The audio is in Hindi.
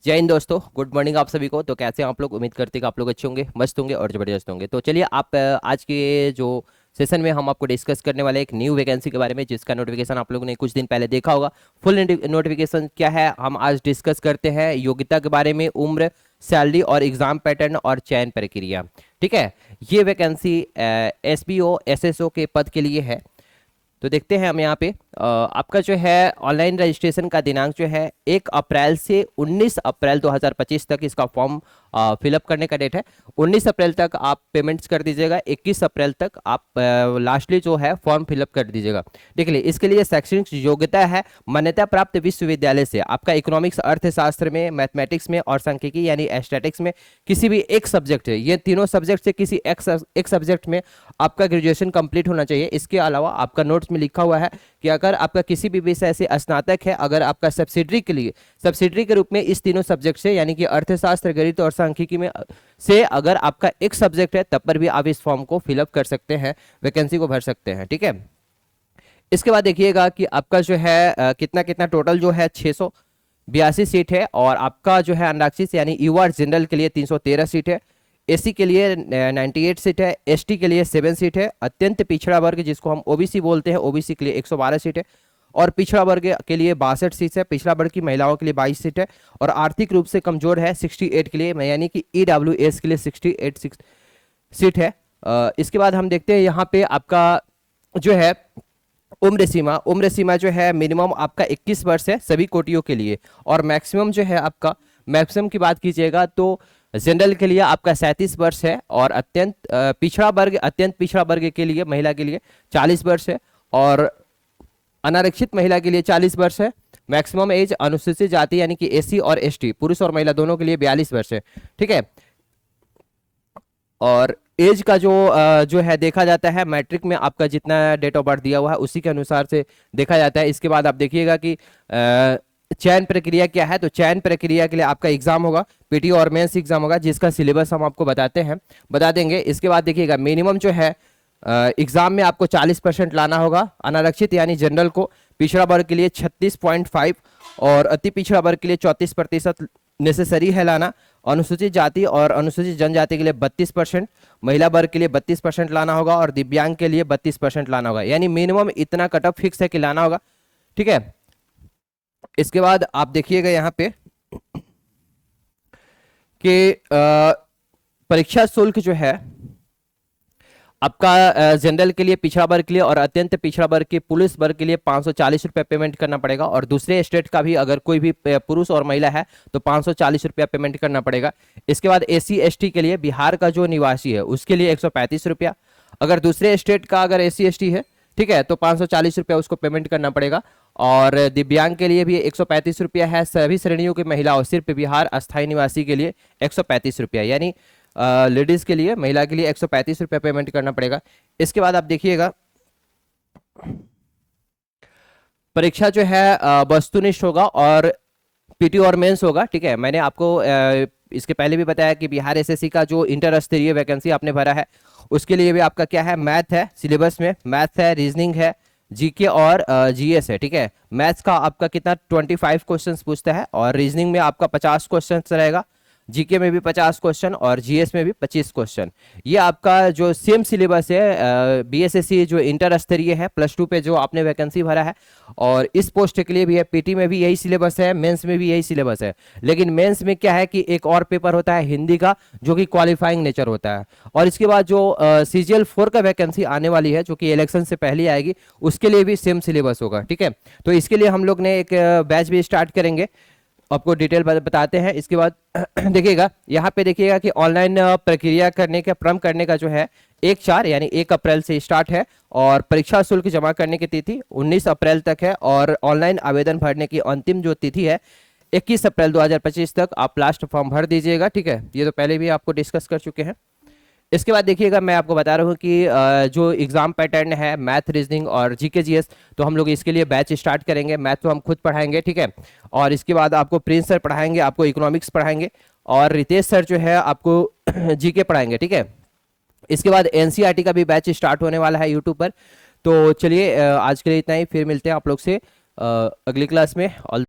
जय हिंद दोस्तों, गुड मॉर्निंग आप सभी को। तो कैसे हैं आप लोग? उम्मीद करते हैं कि आप लोग अच्छे होंगे, मस्त होंगे और जबरदस्त होंगे। तो चलिए आप आज के जो सेशन में हम आपको डिस्कस करने वाले एक न्यू वैकेंसी के बारे में, जिसका नोटिफिकेशन आप लोगों ने कुछ दिन पहले देखा होगा। फुल नोटिफिकेशन क्या है हम आज डिस्कस करते हैं। योग्यता के बारे में, उम्र, सैलरी और एग्जाम पैटर्न और चयन प्रक्रिया। ठीक है, ये वैकेंसी एसबीओ एसएसओ के पद के लिए है। तो देखते हैं हम यहाँ पे आपका जो है ऑनलाइन रजिस्ट्रेशन का दिनांक जो है 1 अप्रैल से 19 अप्रैल 2025 तक इसका फॉर्म फिलअप करने का डेट है। 19 अप्रैल तक आप पेमेंट्स कर दीजिएगा, 21 अप्रैल तक आप लास्टली जो है फॉर्म फिलअप कर दीजिएगा। देख लीजिए, इसके लिए शैक्षणिक योग्यता है मान्यता प्राप्त विश्वविद्यालय से। आपका इकोनॉमिक्स, अर्थशास्त्र में, मैथमेटिक्स में और सांख्यिकी यानी एस्टेटिक्स में किसी भी एक सब्जेक्ट है, ये तीनों सब्जेक्ट से किसी एक सब्जेक्ट में आपका ग्रेजुएशन कंप्लीट होना चाहिए। इसके अलावा आपका नोट्स में लिखा हुआ है कि अगर आपका किसी भी विषय से स्नातक है, अगर आपका सब्सिडरी के रूप में इस तीनों सब्जेक्ट से यानी कि अर्थशास्त्र, गणित और सांख्यिकी में से अगर आपका एक सब्जेक्ट है, तब पर भी आप इस फॉर्म को फिलअप कर सकते हैं, वैकेंसी को भर सकते हैं। ठीक है, इसके बाद देखिएगा कि आपका जो है कितना कितना टोटल जो है 682 सीट है। और आपका जो है अनारक्षित यानी यूआर जनरल के लिए 313 सीट है। एसी के लिए 98 सीट है। एसटी के लिए 7 सीट है। अत्यंत पिछड़ा वर्ग जिसको हम ओबीसी बोलते हैं, ओबीसी के लिए 112 सीट है। और पिछड़ा वर्ग के लिए 62 सीट है। पिछड़ा वर्ग की महिलाओं के लिए 22 सीट है। और आर्थिक रूप से कमजोर है 68 के लिए, यानी कि ईडब्ल्यूएस के लिए 68 सीट है। इसके बाद हम देखते हैं यहाँ पे आपका जो है उम्र सीमा जो है मिनिमम आपका 21 वर्ष है सभी कोटियों के लिए। और मैक्सिमम जो है आपका, मैक्सिमम की बात कीजिएगा तो जनरल के लिए आपका 37 वर्ष है। और अत्यंत पिछड़ा वर्ग के लिए, महिला के लिए 40 वर्ष है। और अनारक्षित महिला के लिए 40 वर्ष है। मैक्सिमम एज अनुसूचित जाति यानी कि एससी और एसटी, पुरुष और महिला दोनों के लिए 42 वर्ष है। ठीक है, और एज का जो है देखा जाता है मैट्रिक में आपका जितना डेट ऑफ बर्थ दिया हुआ है उसी के अनुसार से देखा जाता है। इसके बाद आप देखिएगा कि चयन प्रक्रिया क्या है। तो चयन प्रक्रिया के लिए आपका एग्जाम होगा, पीटी और मेंस एग्जाम होगा, जिसका सिलेबस हम आपको बता देंगे। इसके बाद देखिएगा मिनिमम जो है एग्जाम में आपको 40% लाना होगा। अनारक्षित यानी जनरल को, पिछड़ा वर्ग के लिए 36.5 और अति पिछड़ा वर्ग के लिए 34% नेसेसरी है लाना। अनुसूचित जाति और अनुसूचित जनजाति के लिए 32%, महिला वर्ग के लिए 32% लाना होगा और दिव्यांग के लिए 32% लाना होगा। यानी मिनिमम इतना कट ऑफ फिक्स है कि लाना होगा। ठीक है, इसके बाद आप देखिएगा यहाँ पे कि परीक्षा शुल्क जो है आपका जनरल के लिए, पिछड़ा वर्ग के लिए और अत्यंत पिछड़ा वर्ग के पुलिस वर्ग के लिए 540 रुपया पेमेंट करना पड़ेगा। और दूसरे स्टेट का भी अगर कोई भी पुरुष और महिला है तो 540 रुपया पेमेंट करना पड़ेगा। इसके बाद एससी एसटी के लिए, बिहार का जो निवासी है उसके लिए 135 रुपया। अगर दूसरे स्टेट का अगर एससी एसटी है, ठीक है, तो 540 रुपया उसको पेमेंट करना पड़ेगा। और दिव्यांग के लिए भी 135 रुपया है। सभी श्रेणियों की महिलाओं, सिर्फ बिहार अस्थायी निवासी के लिए 135 रुपया, यानी लेडीज के लिए, महिला के लिए 135 रुपया पेमेंट करना पड़ेगा। इसके बाद आप देखिएगा परीक्षा जो है वस्तुनिष्ठ होगा और पीटी और मेंस होगा। ठीक है, मैंने आपको इसके पहले भी बताया कि बिहार एसएससी का जो इंटर स्तरीय वैकेंसी आपने भरा है उसके लिए भी आपका क्या है, मैथ है सिलेबस में, मैथ है, रीजनिंग है, जीके और जीएस है। ठीक है, मैथ्स का आपका कितना 25 क्वेश्चंस पूछता है और रीजनिंग में आपका 50 क्वेश्चंस रहेगा, जीके में भी 50 क्वेश्चन और जीएस में भी 25 क्वेश्चन। ये आपका जो सेम सिलेबस है बीएसएससी जो इंटर स्तरीय है +2 पे जो आपने वैकेंसी भरा है, और इस पोस्ट के लिए भी है। पीटी में भी यही सिलेबस है, मेंस में भी यही सिलेबस है। लेकिन मेंस में क्या है कि एक और पेपर होता है हिंदी का, जो कि क्वालिफाइंग नेचर होता है। और इसके बाद जो सीजीएल 4 का वैकेंसी आने वाली है, जो कि इलेक्शन से पहले आएगी, उसके लिए भी सेम सिलेबस होगा। ठीक है, तो इसके लिए हम लोग ने एक बैच भी स्टार्ट करेंगे, आपको डिटेल बताते हैं। इसके बाद देखिएगा यहाँ पे देखिएगा कि ऑनलाइन प्रक्रिया करने का क्रम करने का जो है 1/4 यानी 1 अप्रैल से स्टार्ट है। और परीक्षा शुल्क जमा करने की तिथि 19 अप्रैल तक है। और ऑनलाइन आवेदन भरने की अंतिम जो तिथि है 21 अप्रैल 2025 तक आप लास्ट फॉर्म भर दीजिएगा। ठीक है, ये तो पहले भी आपको डिस्कस कर चुके हैं। इसके बाद देखिएगा मैं आपको बता रहा हूँ कि जो एग्जाम पैटर्न है मैथ, रीजनिंग और जीके जीएस, तो हम लोग इसके लिए बैच स्टार्ट करेंगे। मैथ तो हम खुद पढ़ाएंगे, ठीक है, और इसके बाद आपको प्रिंस सर पढ़ाएंगे, आपको इकोनॉमिक्स पढ़ाएंगे, और रितेश सर जो है आपको जीके पढ़ाएंगे। ठीक है, इसके बाद एनसीईआरटी का भी बैच स्टार्ट होने वाला है यूट्यूब पर। तो चलिए आज के लिए इतना ही, फिर मिलते हैं आप लोग से अगली क्लास में। ऑल